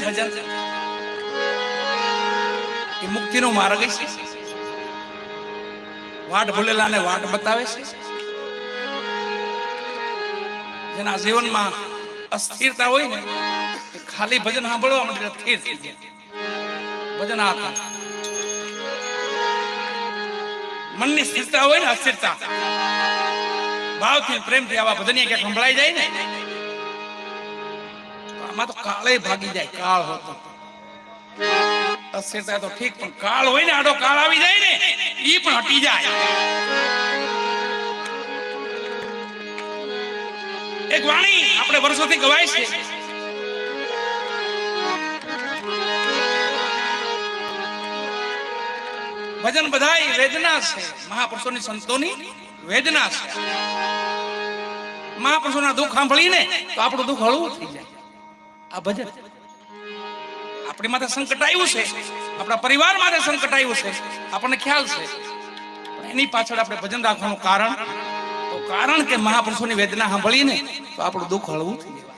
ભજન એ મુક્તિનો માર્ગ છે. વાટ ભૂલેલાને વાટ બતાવે છે. જેના જીવનમાં અસ્થિરતા હોય ને એ ખાલી ભજન સાંભળવા માટે સ્થિર થઈ જાય. ભજન આતા મનની સ્થિરતા હોય ને, અસ્થિરતા ભાવથી પ્રેમથી આવા ભજન ક્યાંક સંભળાઈ જાય ને, આમાં તો કાળે ભાગી જાય. કાળ હોતો અસ્થિરતા તો ઠીક, પણ કાળ હોય ને, આડો કાળ આવી જાય ને, ઈ પણ હટી જાય. એક વાણી આપણે વર્ષોથી ગવાય છે. ભજન બધાય વેદના છે. મહાપુરુષોની સંતોની વેદના છે. મહાપુરુષોના દુઃખ સાંભળીને તો આપણું દુઃખ હળવું થઈ જાય. આ ભજન આપણી માથે સંકટ આવ્યું છે, આપણા પરિવાર માથે સંકટ આવ્યું છે, આપણને ખ્યાલ છે. એની પાછળ આપણે ભજન રાખવાનું કારણ કે મહાપુરુષોની વેદના સાંભળીને તો આપણું દુઃખ હળવું થઈ જાય.